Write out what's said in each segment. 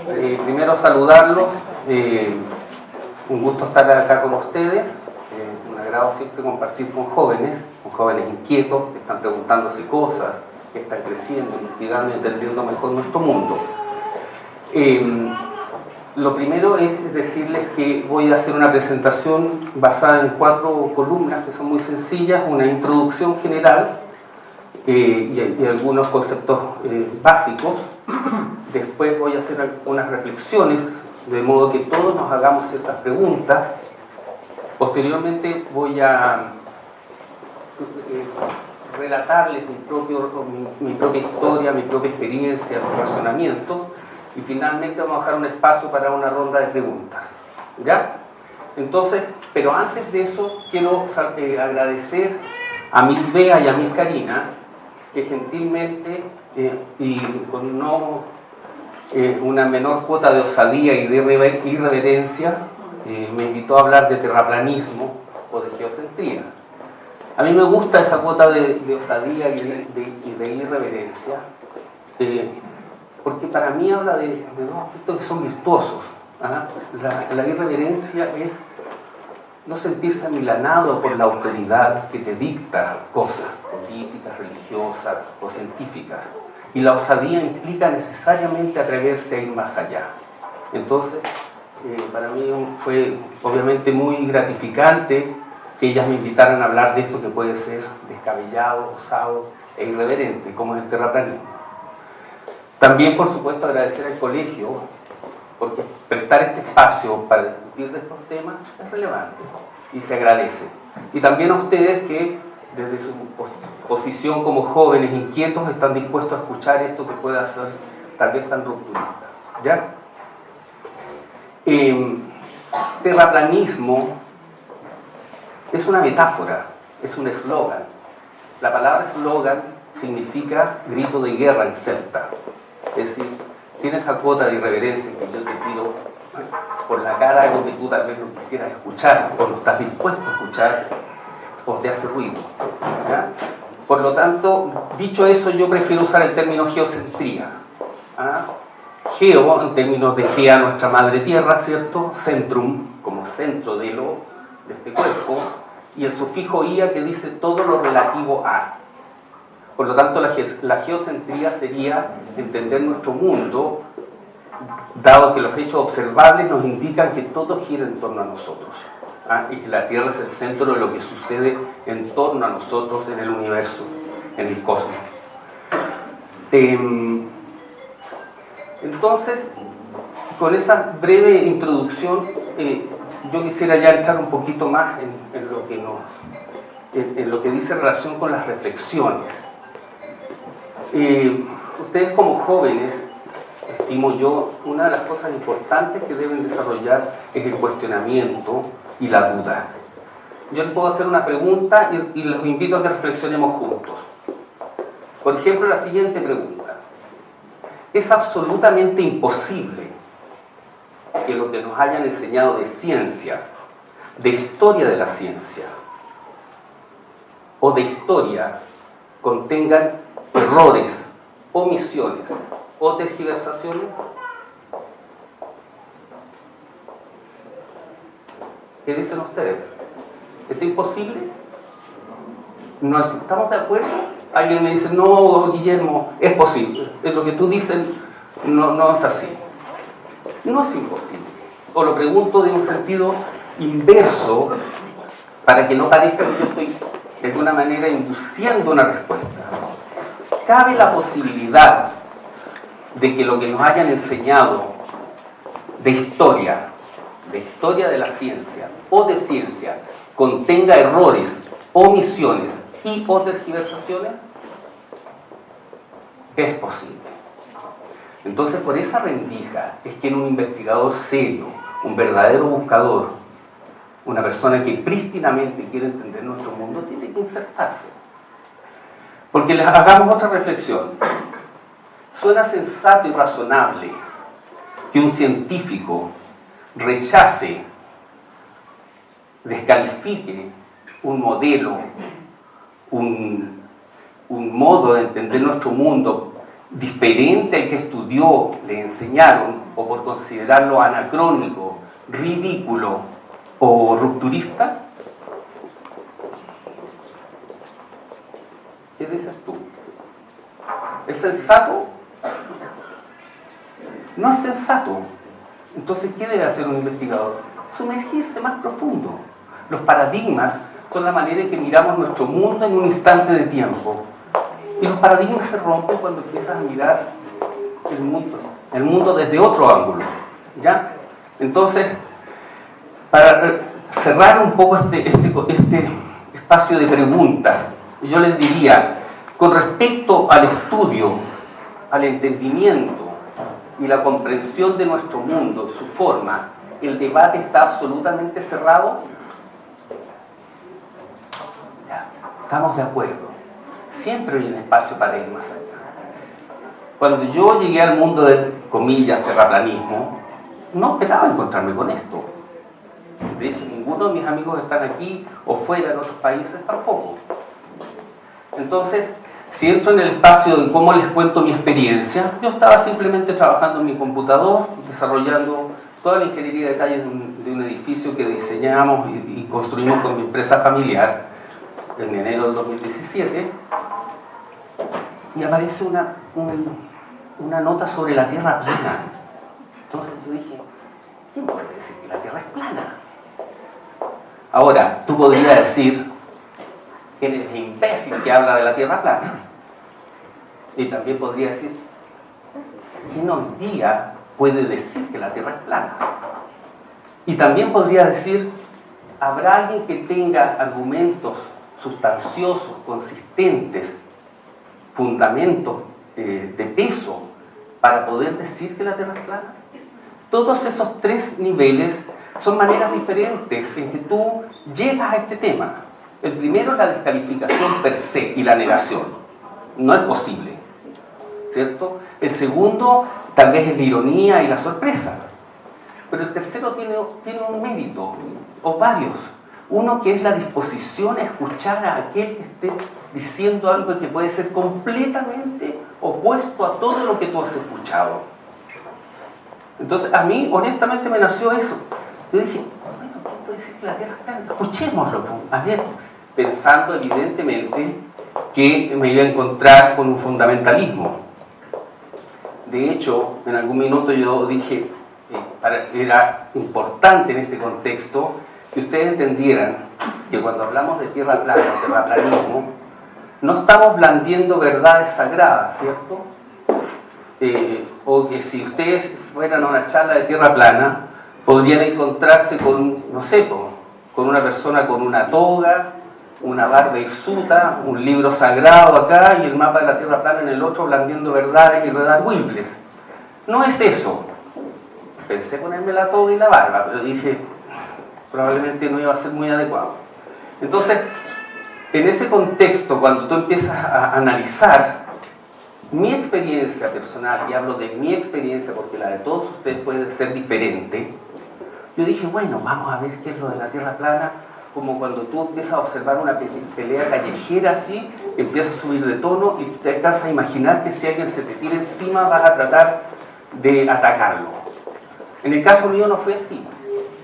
Primero saludarlos, un gusto estar acá con ustedes, es un agrado siempre compartir con jóvenes inquietos, que están preguntándose cosas, que están creciendo, investigando y entendiendo mejor nuestro mundo. Lo primero es decirles que voy a hacer una presentación basada en 4 columnas que son muy sencillas, una introducción general y algunos conceptos básicos. Después voy a hacer algunas reflexiones, de modo que todos nos hagamos ciertas preguntas. Posteriormente voy a relatarles mi propia historia, mi propia experiencia, mi razonamiento, y finalmente vamos a dejar un espacio para una ronda de preguntas. ¿Ya? Entonces, pero antes de eso, quiero agradecer a Miss Bea y a Miss Karina, que gentilmente y con una menor cuota de osadía y de irreverencia me invitó a hablar de terraplanismo o de geocentría. A mí me gusta esa cuota de osadía y de irreverencia, porque para mí habla de dos aspectos que son virtuosos. La irreverencia es no sentirse amilanado por la autoridad que te dicta cosas políticas, religiosas o científicas. Y la osadía implica necesariamente atreverse a ir más allá. Entonces, para mí fue obviamente muy gratificante que ellas me invitaran a hablar de esto que puede ser descabellado, osado e irreverente, como es el terraplanismo. También, por supuesto, agradecer al colegio, porque prestar este espacio para discutir de estos temas es relevante y se agradece. Y también a ustedes que desde su posición como jóvenes inquietos están dispuestos a escuchar esto que pueda ser tal vez tan rupturista. ¿Ya? Terraplanismo es una metáfora, es un eslogan. La palabra eslogan significa grito de guerra en celta. Es decir, tiene esa cuota de irreverencia que yo te pido por la cara, algo que tú tal vez no quisieras escuchar o no estás dispuesto a escuchar o te hace ruido. ¿Ya? Por lo tanto, dicho eso, yo prefiero usar el término geocentría. Geo, en términos de Gea, nuestra madre tierra, ¿cierto? Centrum, como centro de este cuerpo, y el sufijo ia, que dice todo lo relativo a. Por lo tanto, la geocentría sería entender nuestro mundo, dado que los hechos observables nos indican que todo gira en torno a nosotros, y que la Tierra es el centro de lo que sucede en torno a nosotros, en el universo, en el cosmos. Entonces, con esa breve introducción, yo quisiera ya entrar un poquito más en lo que dice relación con las reflexiones. Ustedes como jóvenes, estimo yo, una de las cosas importantes que deben desarrollar es el cuestionamiento y la duda. Yo les puedo hacer una pregunta y los invito a que reflexionemos juntos. Por ejemplo, la siguiente pregunta: ¿es absolutamente imposible que lo que nos hayan enseñado de ciencia, de historia de la ciencia o de historia, contengan errores, omisiones o tergiversaciones? ¿Qué dicen ustedes? ¿Es imposible? ¿No estamos de acuerdo? Alguien me dice, no, Guillermo, es posible. Es lo que tú dices, no es así. No es imposible. O lo pregunto de un sentido inverso, para que no parezca que yo estoy de alguna manera induciendo una respuesta. ¿Cabe la posibilidad de que lo que nos hayan enseñado de historia de la ciencia o de ciencia, contenga errores, omisiones y o tergiversaciones? Es posible. Entonces, por esa rendija es que en un investigador serio, un verdadero buscador, una persona que prístinamente quiere entender nuestro mundo, tiene que insertarse. Porque les hagamos otra reflexión. Suena sensato y razonable que un científico rechace, descalifique un modelo, un modo de entender nuestro mundo diferente al que estudió, le enseñaron, o por considerarlo anacrónico, ridículo o rupturista? ¿Qué dices tú? ¿Es sensato? No es sensato. Entonces, ¿qué debe hacer un investigador? Sumergirse más profundo. Los paradigmas son la manera en que miramos nuestro mundo en un instante de tiempo. Y los paradigmas se rompen cuando empiezas a mirar el mundo desde otro ángulo. ¿Ya? Entonces, para cerrar un poco este espacio de preguntas, yo les diría, con respecto al estudio, al entendimiento y la comprensión de nuestro mundo, su forma, ¿el debate está absolutamente cerrado? Ya, estamos de acuerdo. Siempre hay un espacio para ir más allá. Cuando yo llegué al mundo del, comillas, terraplanismo, no esperaba encontrarme con esto. De hecho, ninguno de mis amigos que están aquí o fuera en otros países tampoco. Entonces, si entro en el espacio de cómo les cuento mi experiencia, yo estaba simplemente trabajando en mi computador, desarrollando toda la ingeniería de detalles de un edificio que diseñamos y construimos con mi empresa familiar en enero del 2017, y aparece una nota sobre la Tierra plana. Entonces yo dije, ¿quién puede decir que la Tierra es plana? Ahora, tú podrías decir, eres el imbécil que habla de la Tierra plana. Y también podría decir, ¿quién hoy día puede decir que la Tierra es plana? Y también podría decir, ¿habrá alguien que tenga argumentos sustanciosos, consistentes, fundamentos de peso para poder decir que la Tierra es plana? Todos esos tres niveles son maneras diferentes en que tú llegas a este tema. El primero es la descalificación per se y la negación. No es posible, ¿cierto? El segundo tal vez es la ironía y la sorpresa. Pero el tercero tiene un mérito, o varios. Uno que es la disposición a escuchar a aquel que esté diciendo algo que puede ser completamente opuesto a todo lo que tú has escuchado. Entonces, a mí, honestamente, me nació eso. Yo dije, bueno, ¿quién puede decir que la Tierra es plana? Escuchémoslo, a ver, pensando evidentemente que me iba a encontrar con un fundamentalismo. De hecho, en algún minuto yo dije, era importante en este contexto que ustedes entendieran que cuando hablamos de tierra plana, terraplanismo, no estamos blandiendo verdades sagradas, ¿cierto? O que si ustedes fueran a una charla de tierra plana, podrían encontrarse con, no sé, con una persona con una toga, una barba hirsuta, un libro sagrado acá y el mapa de la tierra plana en el otro, blandiendo verdades irredarguibles. No es eso. Pensé ponerme la toga y la barba, pero dije, probablemente no iba a ser muy adecuado. Entonces, en ese contexto, cuando tú empiezas a analizar mi experiencia personal, y hablo de mi experiencia porque la de todos ustedes puede ser diferente, yo dije, bueno, vamos a ver qué es lo de la tierra plana, como cuando tú empiezas a observar una pelea callejera así, empiezas a subir de tono y te alcanzas a imaginar que si alguien se te tira encima vas a tratar de atacarlo. En el caso mío no fue así.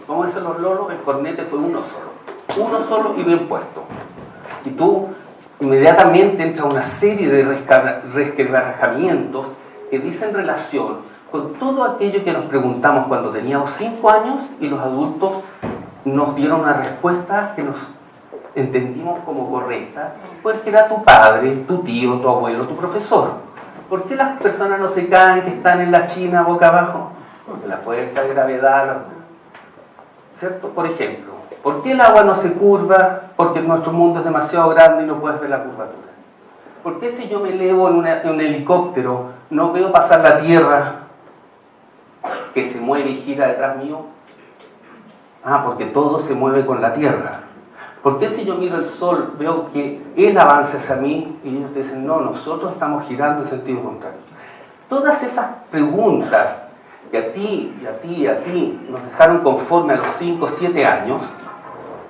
Como dicen los lolos, el cornete fue uno solo y bien puesto. Y tú inmediatamente entra una serie de resquebrajamientos que dicen relación con todo aquello que nos preguntamos cuando teníamos 5 años y los adultos nos dieron una respuesta que nos entendimos como correcta, porque era tu padre, tu tío, tu abuelo, tu profesor. ¿Por qué las personas no se caen que están en la China boca abajo? Porque la fuerza de gravedad, ¿cierto? Por ejemplo, ¿por qué el agua no se curva? Porque nuestro mundo es demasiado grande y no puedes ver la curvatura. ¿Por qué si yo me elevo en un helicóptero no veo pasar la Tierra que se mueve y gira detrás mío? Porque todo se mueve con la Tierra. ¿Por qué si yo miro el Sol veo que Él avanza hacia mí y ellos dicen, no, nosotros estamos girando en sentido contrario? Todas esas preguntas que a ti nos dejaron conforme a los 5 o 7 años,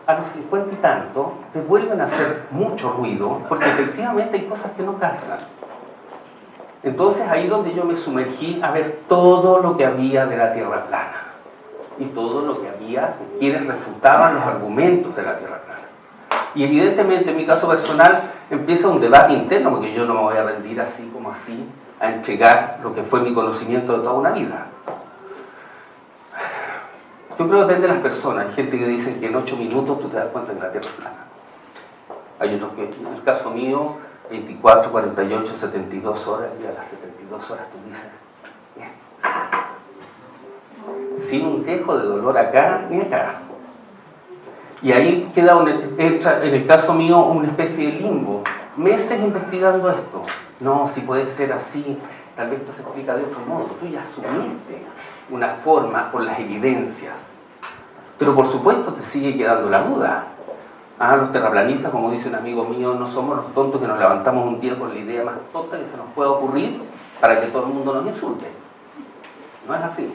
a los 50 y tanto, te vuelven a hacer mucho ruido, porque efectivamente hay cosas que no calzan. Entonces ahí donde yo me sumergí a ver todo lo que había de la Tierra plana y todo lo que había de quienes refutaban los argumentos de la Tierra plana. Y evidentemente en mi caso personal empieza un debate interno, porque yo no me voy a rendir así como así a entregar lo que fue mi conocimiento de toda una vida. Yo creo que depende de las personas. Hay gente que dice que en 8 minutos tú te das cuenta que la Tierra es plana. Hay otros que, en el caso mío, 24, 48, 72 horas, y a las 72 horas tú dices, bien, sin un quejo de dolor acá ni acá. Y ahí queda entra en el caso mío una especie de limbo. Meses investigando esto. No, si puede ser así, tal vez esto se explica de otro modo. Tú ya asumiste una forma por las evidencias. Pero por supuesto te sigue quedando la duda. Los terraplanistas, como dice un amigo mío, no somos los tontos que nos levantamos un día con la idea más tonta que se nos pueda ocurrir para que todo el mundo nos insulte. No es así.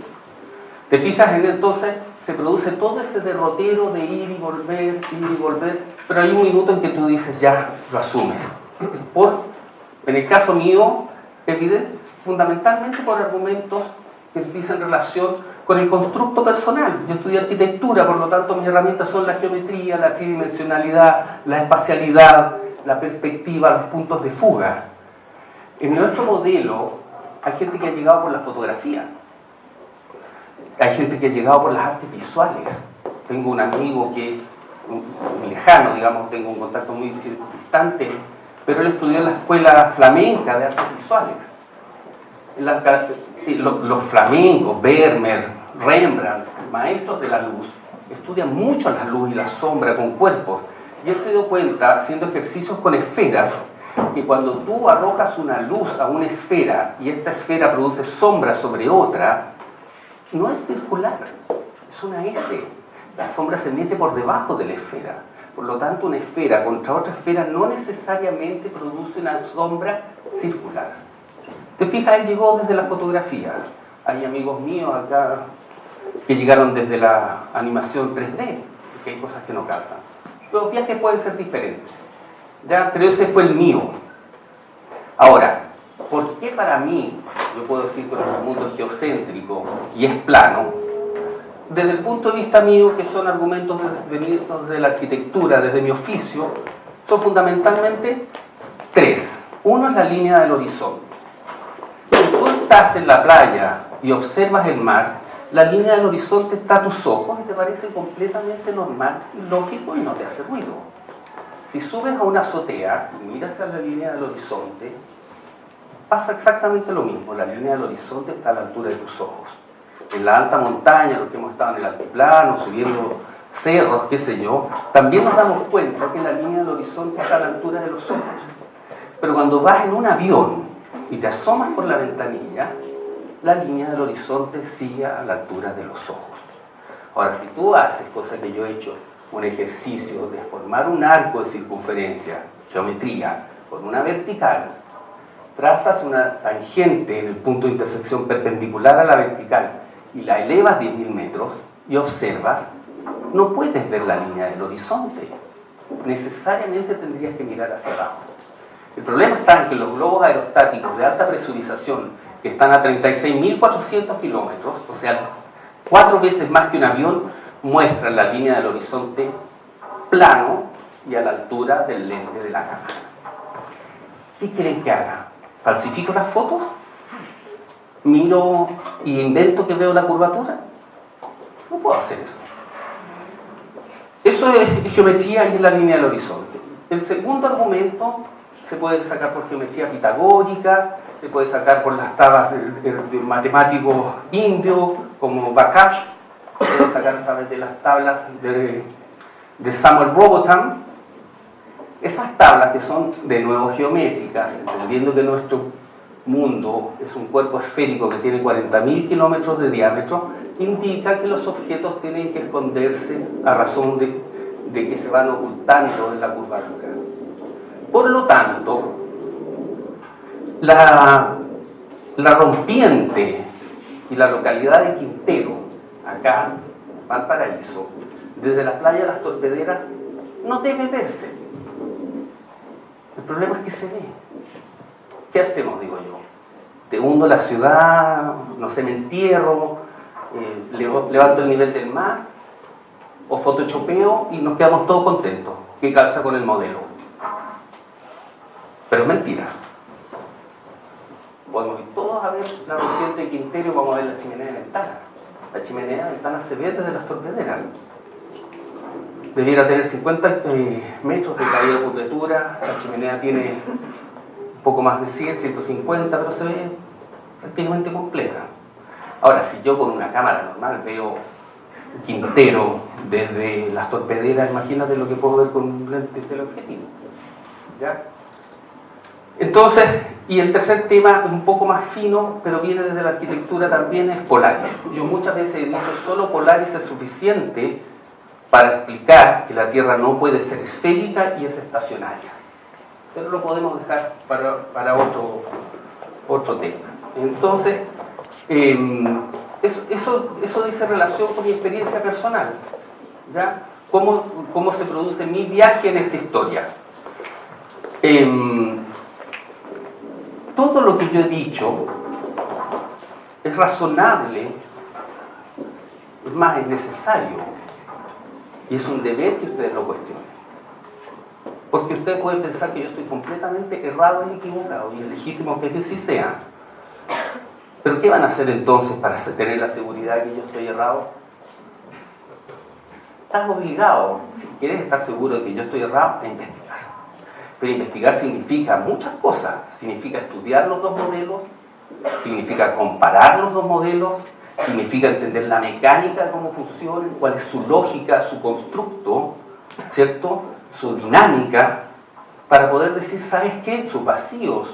¿Te fijas? Entonces se produce todo ese derrotero de ir y volver, pero hay un minuto en que tú dices, ya, lo asumes. En el caso mío, fundamentalmente por argumentos que dicen relación con el constructo personal. Yo estudié arquitectura, por lo tanto mis herramientas son la geometría, la tridimensionalidad, la espacialidad, la perspectiva, los puntos de fuga. En nuestro modelo hay gente que ha llegado por la fotografía. Hay gente que ha llegado por las artes visuales. Tengo un amigo que, lejano, digamos, tengo un contacto muy distante, pero él estudió en la escuela flamenca de artes visuales. Los flamencos, Vermeer, Rembrandt, maestros de la luz, estudian mucho la luz y la sombra con cuerpos. Y él se dio cuenta, haciendo ejercicios con esferas, que cuando tú arrojas una luz a una esfera y esta esfera produce sombra sobre otra, no es circular, es una S. La sombra se mete por debajo de la esfera. Por lo tanto, una esfera contra otra esfera no necesariamente produce una sombra circular. ¿Te fijas? Él llegó desde la fotografía. Hay amigos míos acá que llegaron desde la animación 3D, porque hay cosas que no calzan. Los viajes pueden ser diferentes, ¿ya? Pero ese fue el mío. Ahora, ¿por qué para mí, yo puedo decir que el mundo es geocéntrico y es plano? Desde el punto de vista mío, que son argumentos de la arquitectura, desde mi oficio, son fundamentalmente 3. Uno es la línea del horizonte. Si tú estás en la playa y observas el mar, la línea del horizonte está a tus ojos y te parece completamente normal y lógico y no te hace ruido. Si subes a una azotea y miras a la línea del horizonte, pasa exactamente lo mismo. La línea del horizonte está a la altura de tus ojos. En la alta montaña, los que hemos estado en el altiplano, subiendo cerros, qué sé yo, también nos damos cuenta que la línea del horizonte está a la altura de los ojos. Pero cuando vas en un avión y te asomas por la ventanilla, la línea del horizonte sigue a la altura de los ojos. Ahora, si tú haces, cosa que yo he hecho, un ejercicio de formar un arco de circunferencia, geometría, con una vertical, trazas una tangente en el punto de intersección perpendicular a la vertical y la elevas 10.000 metros y observas, no puedes ver la línea del horizonte. Necesariamente tendrías que mirar hacia abajo. El problema está en que los globos aerostáticos de alta presurización, que están a 36.400 kilómetros, o sea, 4 veces más que un avión, muestran la línea del horizonte plano y a la altura del lente de la cámara. ¿Qué quieren que haga? ¿Falsifico las fotos? ¿Miro y invento que veo la curvatura? No puedo hacer eso. Eso es geometría y es la línea del horizonte. El segundo argumento se puede sacar por geometría pitagórica, se puede sacar por las tablas de matemáticos indios como Bakash, se puede sacar a través de las tablas de Samuel Robotham. Esas tablas que son de nuevo geométricas, entendiendo que nuestro mundo es un cuerpo esférico que tiene 40.000 kilómetros de diámetro, indica que los objetos tienen que esconderse a razón de que se van ocultando en la curvatura. Por lo tanto, la rompiente y la localidad de Quintero, acá, Valparaíso, desde la playa de las Torpederas, no debe verse. El problema es que se ve. ¿Qué hacemos, digo yo? te hundo la ciudad, no sé, me entierro, levanto el nivel del mar, o photoshopeo y nos quedamos todos contentos, que calza con el modelo. Pero es mentira. Podemos ir todos a ver la vertiente de Quintero y vamos a ver la chimenea de ventanas. La chimenea de ventanas se ve desde las torpederas. Debiera tener 50 metros de caída de curvatura, la chimenea tiene un poco más de 100, 150, pero se ve prácticamente completa. Ahora, si yo con una cámara normal veo Quintero desde las torpederas, imagínate lo que puedo ver con un lente teleobjetivo. ¿Ya? Entonces, y el tercer tema, un poco más fino, pero viene desde la arquitectura también, es Polaris. Yo muchas veces he dicho, solo Polaris es suficiente para explicar que la Tierra no puede ser esférica y es estacionaria. Pero lo podemos dejar para otro tema. Entonces, eso dice relación con mi experiencia personal. ¿Ya? ¿Cómo se produce mi viaje en esta historia? Todo lo que yo he dicho es razonable, es más, es necesario. Y es un deber que ustedes lo cuestionen. Porque ustedes pueden pensar que yo estoy completamente errado y equivocado, y es legítimo que así sea. Pero ¿qué van a hacer entonces para tener la seguridad de que yo estoy errado? Estás obligado, si quieres estar seguro de que yo estoy errado, a investigar. Pero investigar significa muchas cosas. Significa estudiar los dos modelos, significa comparar los dos modelos, significa entender la mecánica de cómo funciona, cuál es su lógica, su constructo, ¿cierto? Su dinámica, para poder decir, ¿sabes qué? Sus vacíos,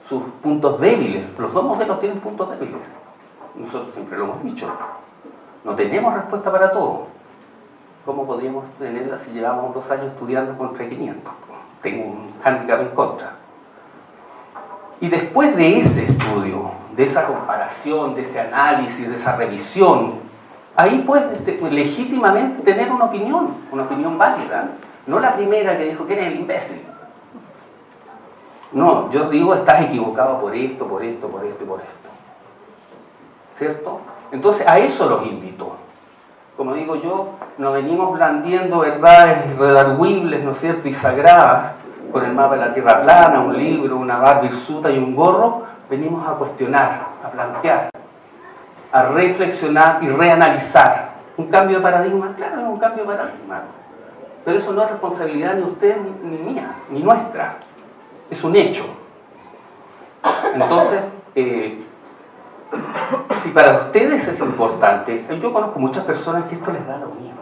sus puntos débiles. Los dos modelos tienen puntos débiles. Nosotros siempre lo hemos dicho. No tenemos respuesta para todo. ¿Cómo podríamos tenerla si llevamos 2 años estudiando contra 500? Tengo un hándicap en contra. Y después de ese estudio, de esa comparación, de ese análisis, de esa revisión, ahí puedes legítimamente tener una opinión válida. No la primera que dijo que eres el imbécil. No, yo digo, estás equivocado por esto, por esto, por esto y por esto. ¿Cierto? Entonces a eso los invito. Como digo yo, nos venimos blandiendo verdades irredarguibles, ¿no es cierto?, y sagradas, con el mapa de la Tierra plana, un libro, una barba hirsuta y un gorro. Venimos a cuestionar, a plantear, a reflexionar y reanalizar. ¿Un cambio de paradigma? Claro, es un cambio de paradigma. Pero eso no es responsabilidad ni usted, ni mía, ni nuestra. Es un hecho. Entonces, si para ustedes es importante, yo conozco muchas personas que esto les da lo mismo.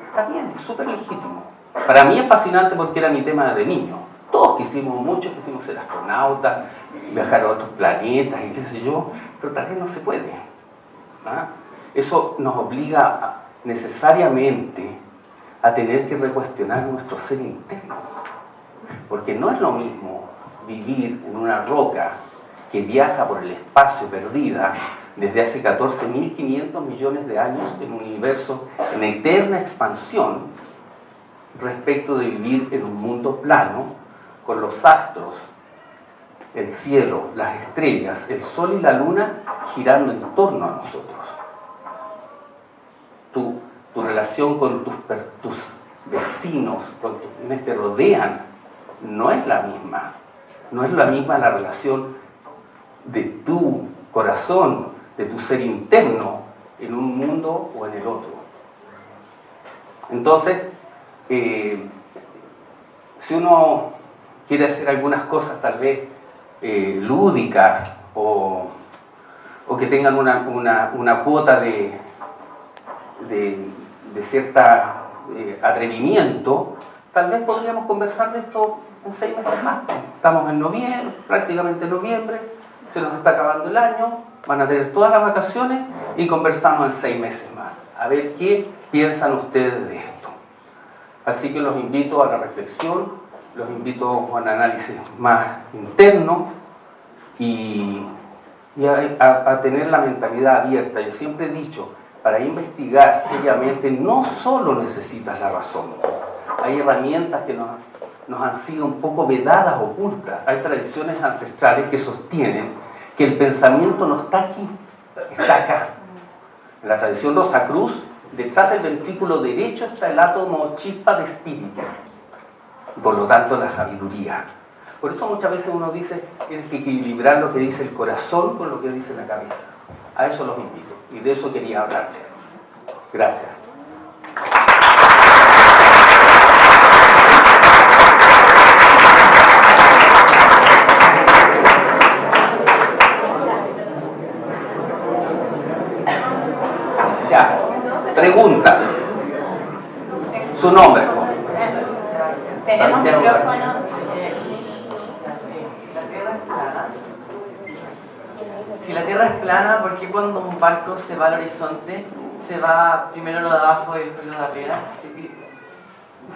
Está bien, es súper legítimo. Para mí es fascinante porque era mi tema de niño. Todos muchos quisimos ser astronautas, viajar a otros planetas y qué sé yo, pero tal vez no se puede. ¿Ah? Eso nos obliga necesariamente a tener que recuestionar nuestro ser interno. Porque no es lo mismo vivir en una roca que viaja por el espacio perdida desde hace 14.500 millones de años en un universo en eterna expansión, respecto de vivir en un mundo plano con los astros, el cielo, las estrellas, el sol y la luna girando en torno a nosotros. Tu relación con tus vecinos, con quienes te rodean, no es la misma. No es la misma la relación de tu corazón, de tu ser interno, en un mundo o en el otro. Entonces, si uno quiere hacer algunas cosas tal vez lúdicas o que tengan una cuota de cierta atrevimiento, tal vez podríamos conversar de esto en 6 meses más. Estamos en noviembre, prácticamente en noviembre, se nos está acabando el año, van a tener todas las vacaciones y conversamos en 6 meses más, a ver qué piensan ustedes de esto. Así que los invito a la reflexión, los invito a un análisis más interno y a tener la mentalidad abierta. Yo siempre he dicho, para investigar seriamente no solo necesitas la razón. Hay herramientas que nos han sido un poco vedadas, ocultas. Hay tradiciones ancestrales que sostienen que el pensamiento no está aquí, está acá. En la tradición Rosacruz, detrás del ventrículo derecho está el átomo chispa de espíritu, y por lo tanto la sabiduría. Por eso muchas veces uno dice, tienes que equilibrar lo que dice el corazón con lo que dice la cabeza. A eso los invito, y de eso quería hablarles. Gracias. Ya, preguntas. Su nombre. Tenemos micrófono. Si la Tierra es plana, ¿por qué cuando un barco se va al horizonte, se va primero lo de abajo y después lo de arriba?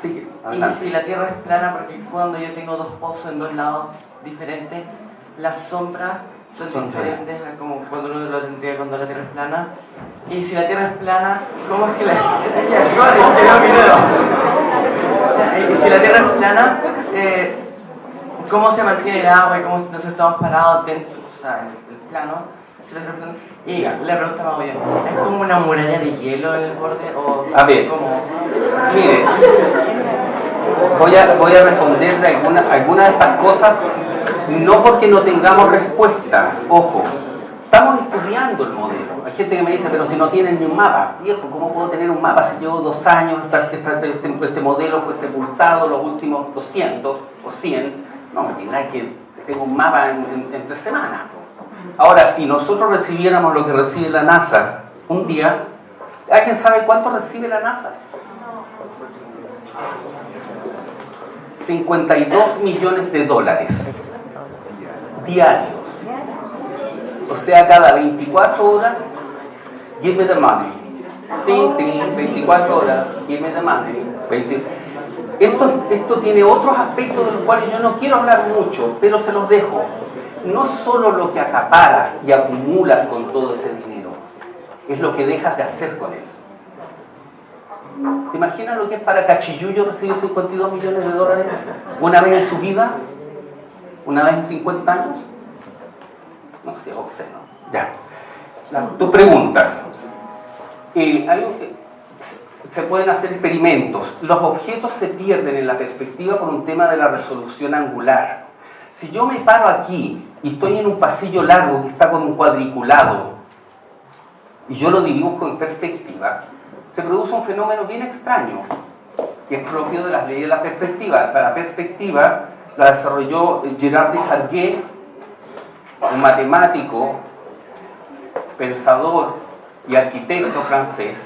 Sí, Y si la Tierra es plana, ¿por qué cuando yo tengo dos pozos en dos lados diferentes, las sombras son diferentes a como cuando uno lo tendría cuando la Tierra es plana? Y si la Tierra es plana, ¿cómo es que la... Y si la Tierra es plana, ¿cómo se mantiene el agua y cómo nos estamos parados dentro, o sea, en el plano? Y la pregunta más obvia, ¿es como una muralla de hielo en el borde? O a ver, como... mire, voy a responderle algunas de estas cosas, no porque no tengamos respuestas, ojo, estamos estudiando el modelo. Hay gente que me dice, pero si no tienen ni un mapa, viejo, ¿cómo puedo tener un mapa si llevo 2 años, este modelo fue sepultado los últimos 200 o 100? No, me dirá que tengo un mapa en 3 semanas. Ahora, si nosotros recibiéramos lo que recibe la NASA un día, ¿alguien sabe cuánto recibe la NASA? 52 millones de dólares diarios. O sea, cada 24 horas, give me the money. 24 horas, give me the money. Esto tiene otros aspectos de los cuales yo no quiero hablar mucho, pero se los dejo. No solo lo que acaparas y acumulas con todo ese dinero, es lo que dejas de hacer con él. ¿Te imaginas lo que es para Cachiyuyo recibir 52 millones de dólares una vez en su vida? ¿Una vez en 50 años? No sé, obsceno. Ya. Tus preguntas. Se pueden hacer experimentos. Los objetos se pierden en la perspectiva por un tema de la resolución angular. Si yo me paro aquí y estoy en un pasillo largo que está con un cuadriculado y yo lo dibujo en perspectiva, se produce un fenómeno bien extraño que es propio de las leyes de la perspectiva. La perspectiva la desarrolló Gerard Desargues, un matemático, pensador y arquitecto francés.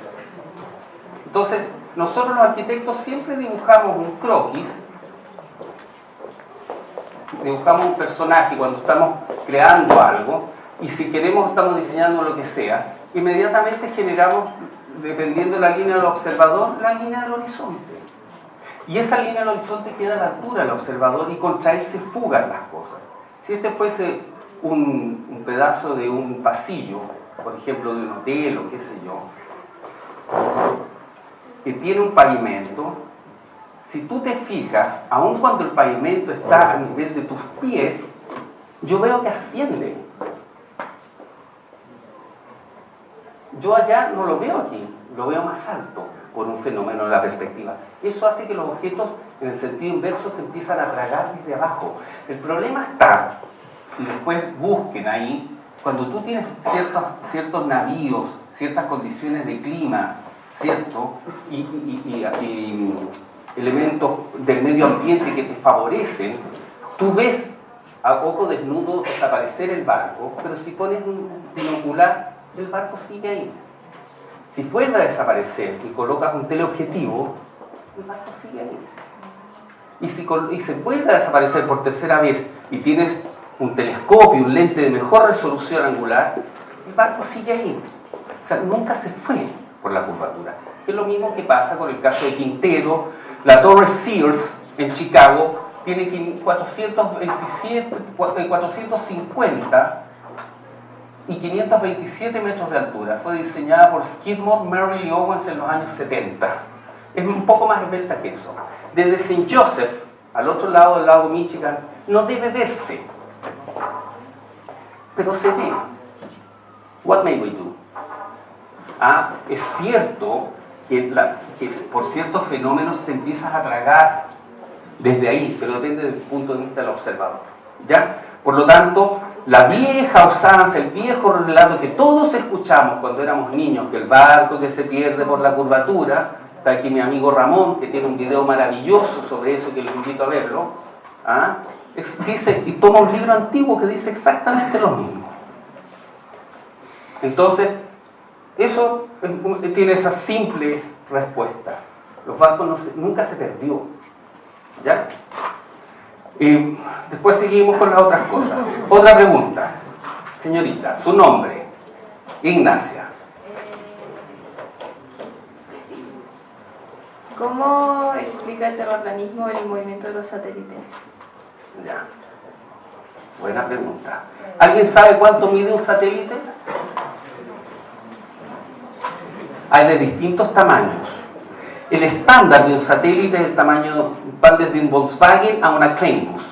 Entonces, nosotros los arquitectos siempre dibujamos un croquis, dibujamos un personaje cuando estamos creando algo, y si queremos estamos diseñando lo que sea, inmediatamente generamos, dependiendo de la línea del observador, la línea del horizonte. Y esa línea del horizonte queda a la altura del observador y contra él se fugan las cosas. Si este fuese un pedazo de un pasillo, por ejemplo de un hotel o qué sé yo, que tiene un pavimento, si tú te fijas, aun cuando el pavimento está a nivel de tus pies, yo veo que asciende. Yo allá no lo veo aquí, lo veo más alto por un fenómeno de la perspectiva. Eso hace que los objetos, en el sentido inverso, se empiezan a tragar desde abajo. El problema está, y después busquen ahí, cuando tú tienes ciertos navíos, ciertas condiciones de clima, ¿cierto? Y elementos del medio ambiente que te favorecen, tú ves a ojo desnudo desaparecer el barco, pero si pones un binocular, el barco sigue ahí. Si vuelve a desaparecer y colocas un teleobjetivo, el barco sigue ahí. Y se vuelve a desaparecer por tercera vez y tienes un telescopio, un lente de mejor resolución angular, el barco sigue ahí. O sea, nunca se fue por la curvatura. Es lo mismo que pasa con el caso de Quintero. La torre Sears en Chicago tiene 450 y 527 metros de altura. Fue diseñada por Skidmore, Merrill y Owens en los años 70. Es un poco más esbelta que eso. Desde St. Joseph, al otro lado del lago Michigan, no debe verse. pero se ve. What may we do? Es cierto que por ciertos fenómenos te empiezas a tragar desde ahí, pero depende del punto de vista del observador. ¿Ya? Por lo tanto, la vieja usanza, el viejo relato que todos escuchamos cuando éramos niños, que el barco que se pierde por la curvatura, está aquí mi amigo Ramón, que tiene un video maravilloso sobre eso, que los invito a verlo, dice, y toma un libro antiguo que dice exactamente lo mismo. Entonces, eso tiene esa simple respuesta. Los barcos nunca se perdió. ¿Ya? Y después seguimos con las otras cosas. Otra pregunta. Señorita, su nombre. Ignacia. ¿Cómo explica el terraplanismo el movimiento de los satélites? Ya. Buena pregunta. ¿Alguien sabe cuánto mide un satélite? Hay de distintos tamaños. El estándar de un satélite es el tamaño, van desde un Volkswagen a una Kleinbus.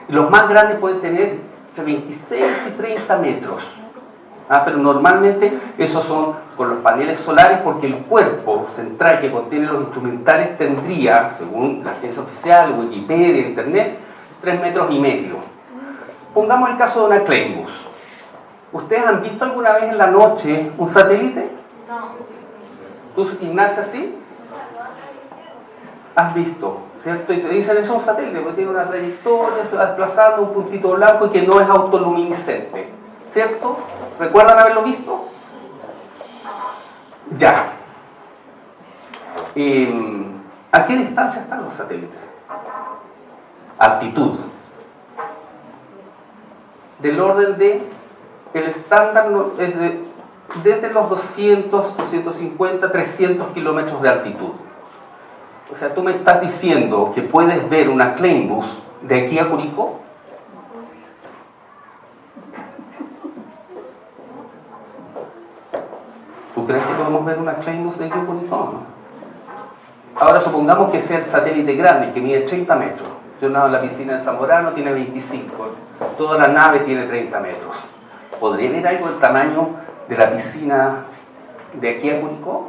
Y los más grandes pueden tener entre 26 y 30 metros. Pero normalmente esos son con los paneles solares, porque el cuerpo central que contiene los instrumentales tendría, según la ciencia oficial, Wikipedia, Internet, 3,5 metros. Pongamos el caso de una Kleinbus. ¿Ustedes han visto alguna vez en la noche un satélite? No. ¿Tú, Ignacia, sí? Has visto, ¿cierto? Y te dicen, eso es un satélite, porque tiene una trayectoria, se va desplazando un puntito blanco y que no es autoluminiscente, ¿cierto? ¿Recuerdan haberlo visto? Ya. ¿A qué distancia están los satélites? Altitud. Del orden de, el estándar es desde los 200, 250, 300 kilómetros de altitud. O sea, tú me estás diciendo que puedes ver una Kleinbus de aquí a Curicó. ¿Tú crees que podemos ver una Kleinbus de aquí a Curicó? ¿No? Ahora supongamos que sea el satélite grande, que mide 30 metros. Yo nado en la piscina de Zamorano, tiene 25. Toda la nave tiene 30 metros. ¿Podría ver algo del tamaño de la piscina de aquí a Curicó?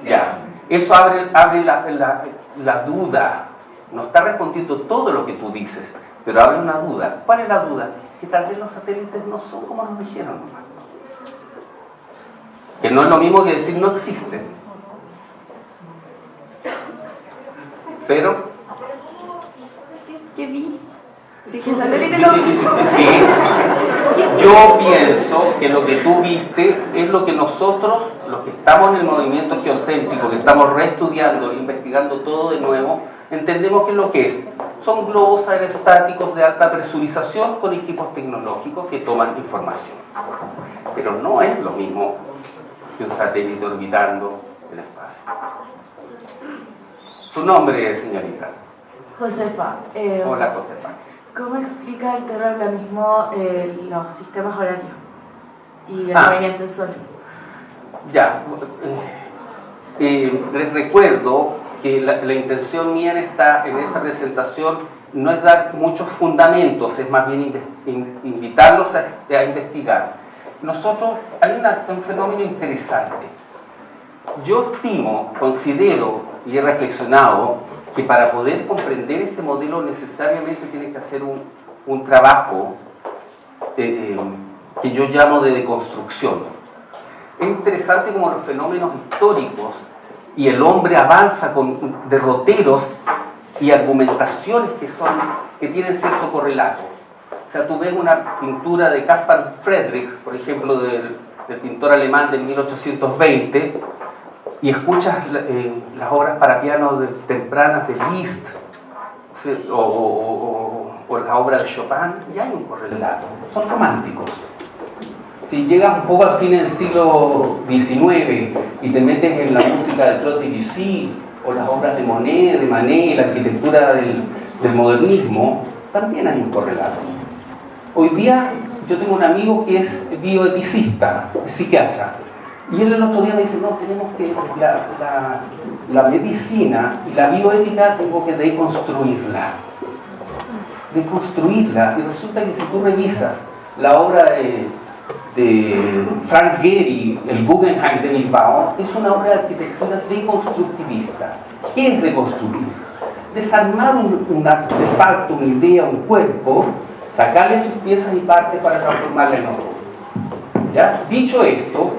Ya, eso abre la duda. No está respondiendo todo lo que tú dices, pero abre una duda. ¿Cuál es la duda? Que tal vez los satélites no son como nos dijeron nomás. Que no es lo mismo que decir no existen. Pero ¿Qué vi? Sí, que satélite lo... sí, yo pienso que lo que tú viste es lo que nosotros, los que estamos en el movimiento geocéntrico, que estamos reestudiando, investigando todo de nuevo, entendemos que es lo que es. Son globos aerostáticos de alta presurización con equipos tecnológicos que toman información. Pero no es lo mismo que un satélite orbitando el espacio. ¿Su nombre, señorita? Josefa. Hola, Josefa. ¿Cómo explica el terraplanismo los sistemas horarios y el movimiento del Sol? Ya. Les recuerdo que la intención mía en esta presentación no es dar muchos fundamentos, es más bien invitarlos a investigar. Nosotros, hay un fenómeno interesante. Yo considero y he reflexionado que para poder comprender este modelo necesariamente tiene que hacer un trabajo que yo llamo de deconstrucción. Es interesante como los fenómenos históricos y el hombre avanza con derroteros y argumentaciones que tienen cierto correlato. O sea, tú ves una pintura de Caspar Friedrich, por ejemplo, del pintor alemán del 1820, y escuchas las obras para piano tempranas de Liszt o las obras de Chopin, y hay un correlato, son románticos. Si llegas un poco al fin del siglo XIX y te metes en la música de Claude Debussy o las obras de Monet, de Manet, la arquitectura del modernismo, también hay un correlato. Hoy día yo tengo un amigo que es bioeticista, es psiquiatra, y él el otro día me dice, no, tenemos que, la medicina y la bioética tengo que deconstruirla. de construirla. Y resulta que si tú revisas la obra de Frank Gehry, el Guggenheim de Bilbao, es una obra de arquitectura deconstructivista. ¿Qué es deconstruir? Desarmar un artefacto, una idea, un cuerpo, sacarle sus piezas y partes para transformarla en otro. ¿Ya? Dicho esto,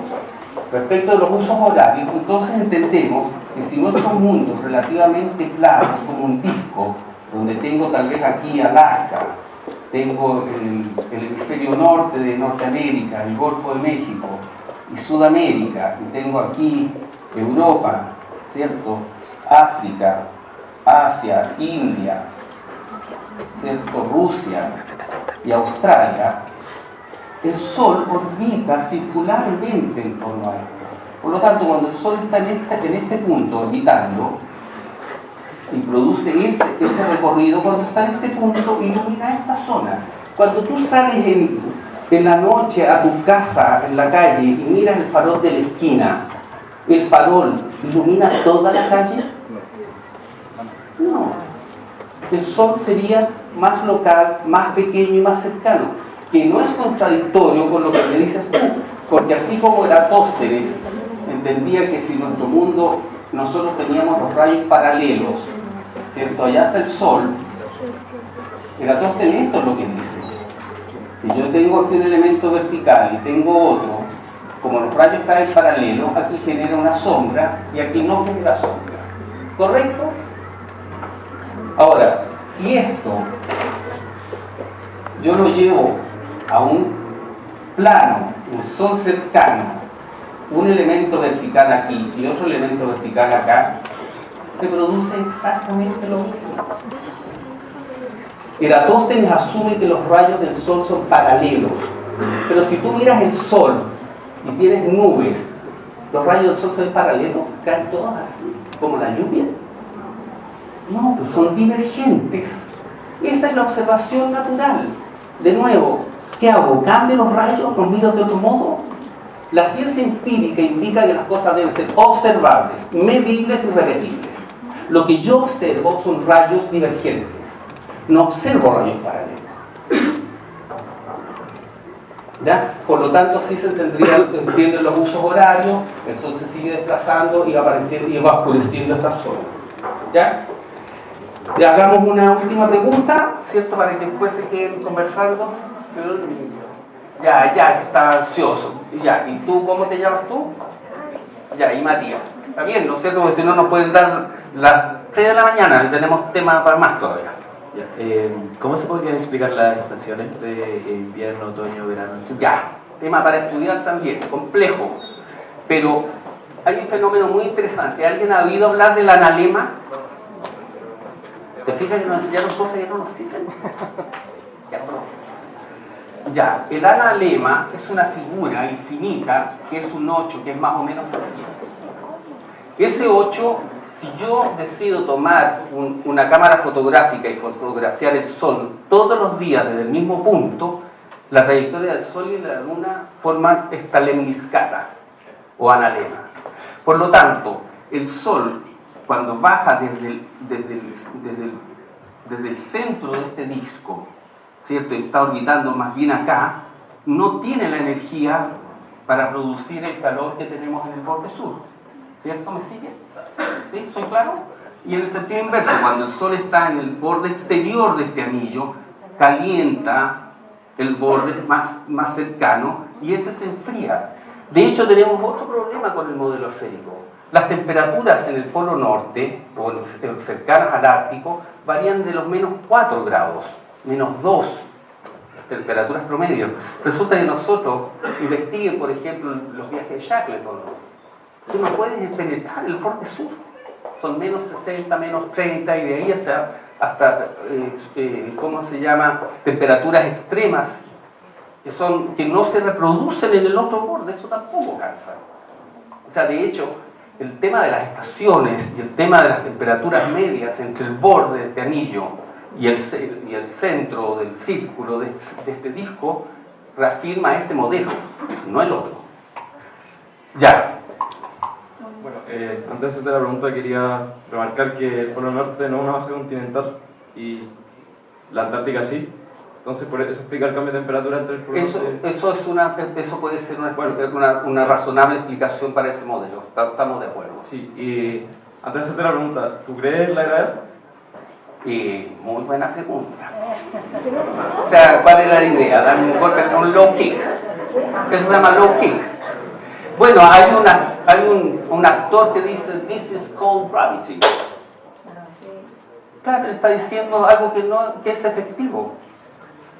respecto de los usos horarios, entonces entendemos que si nuestro mundo es relativamente plano, como un disco, donde tengo tal vez aquí Alaska, tengo el hemisferio norte de Norteamérica, el Golfo de México y Sudamérica, y tengo aquí Europa, ¿cierto? África, Asia, India, ¿cierto? Rusia y Australia, el Sol orbita circularmente en torno a esto. Por lo tanto, cuando el Sol está en este punto orbitando y produce ese recorrido, cuando está en este punto ilumina esta zona. Cuando tú sales en la noche a tu casa, en la calle, y miras el farol de la esquina, ¿el farol ilumina toda la calle? No. El Sol sería más local, más pequeño y más cercano, que no es contradictorio con lo que me dices tú, porque así como Eratóstenes entendía que si nuestro mundo, nosotros teníamos los rayos paralelos, ¿cierto? Allá está el Sol, Eratóstenes esto es lo que dice, que yo tengo aquí un elemento vertical y tengo otro, como los rayos caen paralelos, aquí genera una sombra y aquí no genera sombra, ¿correcto? Ahora, si esto yo lo llevo a un plano, un Sol cercano, un elemento vertical aquí y otro elemento vertical acá, se produce exactamente lo mismo. Eratóstenes asume que los rayos del Sol son paralelos, pero si tú miras el Sol y tienes nubes, ¿los rayos del Sol son paralelos? ¿Caen todos así, como la lluvia? No, pues son divergentes. Esa es la observación natural. De nuevo, ¿qué hago? ¿Cambio los rayos? ¿Los mido de otro modo? La ciencia empírica indica que las cosas deben ser observables, medibles y repetibles. Lo que yo observo son rayos divergentes. No observo rayos paralelos. ¿Ya? Por lo tanto, sí se entienden los usos horarios, el Sol se sigue desplazando y va apareciendo y va oscureciendo esta zona. ¿Ya? Le hagamos una última pregunta, ¿cierto? Para que después se queden conversando. Ya, que está ansioso. Ya, ¿y tú cómo te llamas tú? Ya, y Matías. Está bien, ¿no es cierto? Porque si no nos pueden dar las 3 de la mañana y tenemos tema para más todavía. Ya, ¿cómo se podrían explicar las estaciones de invierno, otoño, verano? Ya, tema para estudiar también, complejo. Pero hay un fenómeno muy interesante. ¿Alguien ha oído hablar del analema? ¿Te fijas que nos enseñaron cosas que no nos sirven? Ya, el analema es una figura infinita, que es un 8, que es más o menos así. Ese 8, si yo decido tomar una cámara fotográfica y fotografiar el Sol todos los días desde el mismo punto, la trayectoria del Sol y la Luna forman esta lemniscata, o analema. Por lo tanto, el Sol, cuando baja desde el centro de este disco, ¿cierto? Y está orbitando más bien acá, no tiene la energía para producir el calor que tenemos en el borde sur, ¿cierto? ¿Me sigue? ¿Sí? ¿Soy claro? Y en el sentido inverso, cuando el Sol está en el borde exterior de este anillo, calienta el borde más cercano y ese se enfría. De hecho, tenemos otro problema con el modelo esférico. Las temperaturas en el polo norte, o cercanas al Ártico, varían de los menos 4 grados, menos 2, temperaturas promedio. Resulta que nosotros, investiguen, por ejemplo, los viajes de Shackleton, si no pueden penetrar el borde sur, son menos 60, menos 30, y de ahí hasta ¿cómo se llama? Temperaturas extremas, que no se reproducen en el otro borde, eso tampoco cansa. O sea, de hecho, el tema de las estaciones y el tema de las temperaturas medias entre el borde de este anillo y el centro del círculo de este disco reafirma este modelo, no el otro. Ya. Bueno, antes de hacerte la pregunta quería remarcar que el Polo Norte no es una base continental y la Antártica sí. Entonces, por eso explica el cambio de temperatura entre el Eso puede ser una razonable explicación para ese modelo. Estamos de acuerdo. Sí, y antes de hacerte la pregunta, ¿tú crees en la gravedad? Muy buena pregunta. O sea, ¿cuál es la idea? Dar un low kick. Eso se llama low kick. Bueno, hay un actor que dice, "This is called gravity". Claro, está diciendo algo que es efectivo.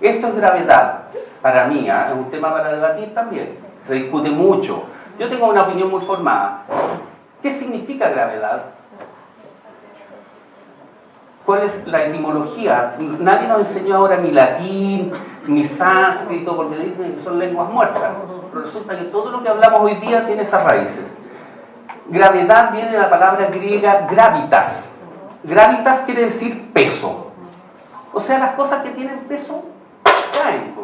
Esto es gravedad. Para mí, es un tema para debatir también. Se discute mucho. Yo tengo una opinión muy formada. ¿Qué significa gravedad? ¿Cuál es la etimología? Nadie nos enseñó ahora ni latín, ni sánscrito, porque dicen que son lenguas muertas. Pero resulta que todo lo que hablamos hoy día tiene esas raíces. Gravedad viene de la palabra griega gravitas. Gravitas quiere decir peso. O sea, las cosas que tienen peso caen.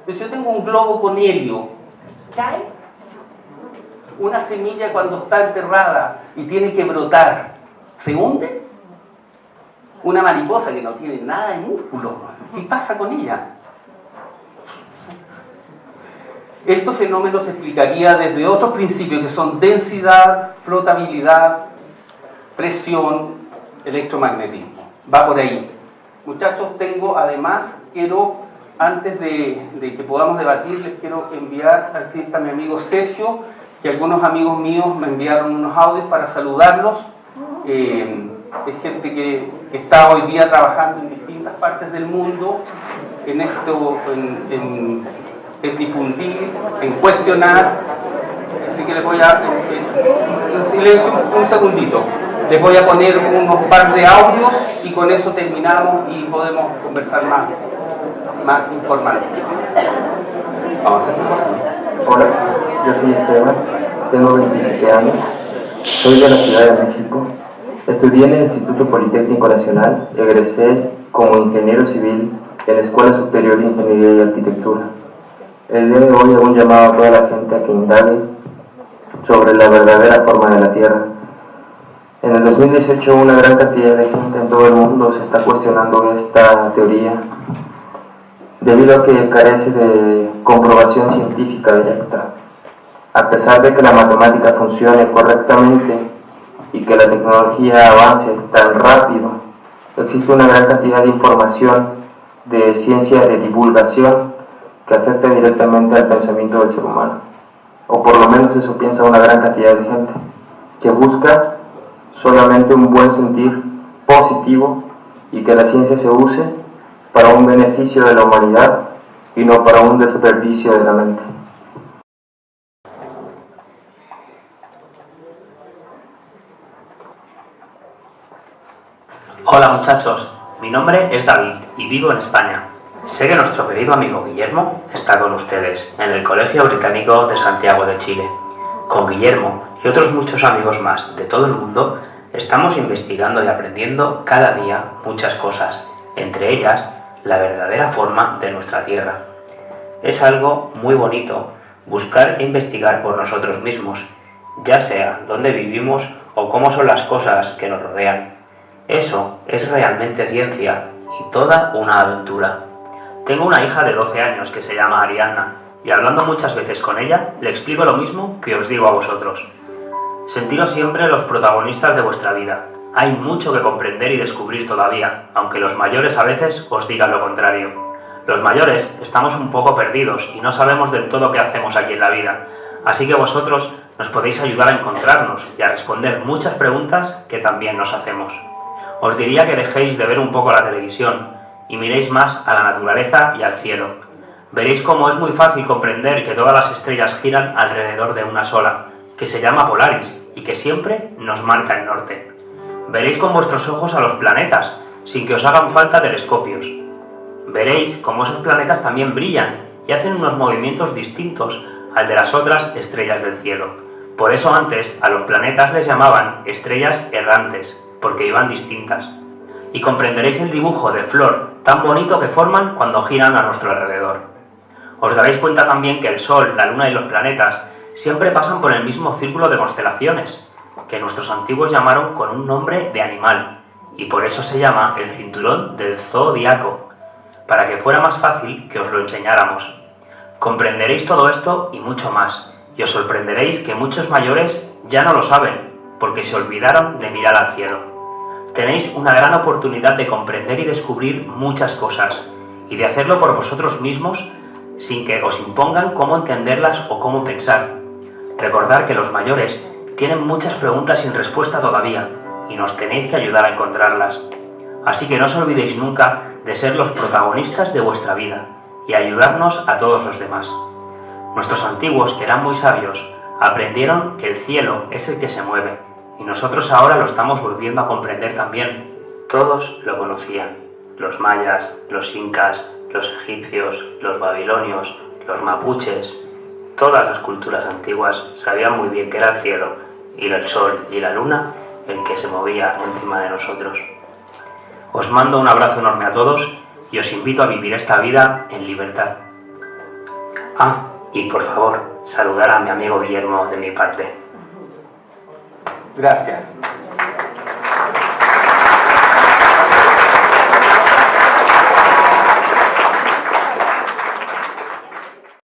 Si yo tengo un globo con helio, ¿cae? Una semilla cuando está enterrada y tiene que brotar, ¿se hunde? Una mariposa que no tiene nada de músculo, ¿qué pasa con ella? Estos fenómenos se explicaría desde otros principios que son densidad, flotabilidad, presión, electromagnetismo. Va por ahí. Muchachos, antes de que podamos debatir, les quiero enviar, aquí está mi amigo Sergio, que algunos amigos míos me enviaron unos audios para saludarlos. Es gente que está hoy día trabajando en distintas partes del mundo, en difundir, en cuestionar. Así que les voy a, en silencio un segundito, les voy a poner unos par de audios y con eso terminamos y podemos conversar más informal. Vamos a hacer cosas. Hola, yo soy Esteban, tengo 27 años, soy de la Ciudad de México, estudié en el Instituto Politécnico Nacional, egresé como ingeniero civil en la Escuela Superior de Ingeniería y Arquitectura. El día de hoy hago un llamado a toda la gente a que indague sobre la verdadera forma de la Tierra. En el 2018 una gran cantidad de gente en todo el mundo se está cuestionando esta teoría, debido a que carece de comprobación científica directa. A pesar de que la matemática funcione correctamente y que la tecnología avance tan rápido, existe una gran cantidad de información de ciencia de divulgación que afecta directamente al pensamiento del ser humano. O por lo menos eso piensa una gran cantidad de gente, que busca solamente un buen sentir positivo y que la ciencia se use para un beneficio de la humanidad y no para un desperdicio de la mente. Hola muchachos, mi nombre es David y vivo en España. Sé que nuestro querido amigo Guillermo está con ustedes en el Colegio Británico de Santiago de Chile. Con Guillermo y otros muchos amigos más de todo el mundo estamos investigando y aprendiendo cada día muchas cosas, entre ellas la verdadera forma de nuestra Tierra. Es algo muy bonito buscar e investigar por nosotros mismos, ya sea dónde vivimos o cómo son las cosas que nos rodean. Eso es realmente ciencia y toda una aventura. Tengo una hija de 12 años que se llama Ariadna y hablando muchas veces con ella le explico lo mismo que os digo a vosotros. Sentiros siempre los protagonistas de vuestra vida. Hay mucho que comprender y descubrir todavía, aunque los mayores a veces os digan lo contrario. Los mayores estamos un poco perdidos y no sabemos del todo qué hacemos aquí en la vida, así que vosotros nos podéis ayudar a encontrarnos y a responder muchas preguntas que también nos hacemos. Os diría que dejéis de ver un poco la televisión y miréis más a la naturaleza y al cielo. Veréis cómo es muy fácil comprender que todas las estrellas giran alrededor de una sola, que se llama Polaris y que siempre nos marca el norte. Veréis con vuestros ojos a los planetas, sin que os hagan falta telescopios. Veréis cómo esos planetas también brillan y hacen unos movimientos distintos al de las otras estrellas del cielo. Por eso antes a los planetas les llamaban estrellas errantes, porque iban distintas. Y comprenderéis el dibujo de flor tan bonito que forman cuando giran a nuestro alrededor. Os daréis cuenta también que el Sol, la Luna y los planetas siempre pasan por el mismo círculo de constelaciones, que nuestros antiguos llamaron con un nombre de animal, y por eso se llama el cinturón del zodiaco. para que fuera más fácil que os lo enseñáramos. Comprenderéis todo esto y mucho más, y os sorprenderéis que muchos mayores ya no lo saben, porque se olvidaron de mirar al cielo. Tenéis una gran oportunidad de comprender y descubrir muchas cosas, y de hacerlo por vosotros mismos sin que os impongan cómo entenderlas o cómo pensar. Recordad que los mayores tienen muchas preguntas sin respuesta todavía, y nos tenéis que ayudar a encontrarlas. Así que no os olvidéis nunca de ser los protagonistas de vuestra vida, y ayudarnos a todos los demás. Nuestros antiguos, que eran muy sabios, aprendieron que el cielo es el que se mueve, y nosotros ahora lo estamos volviendo a comprender también. Todos lo conocían: los mayas, los incas, los egipcios, los babilonios, los mapuches. Todas las culturas antiguas sabían muy bien que era el cielo, y el sol y la luna el que se movía encima de nosotros. Os mando un abrazo enorme a todos y os invito a vivir esta vida en libertad. Ah, y por favor, saludar a mi amigo Guillermo de mi parte. Gracias.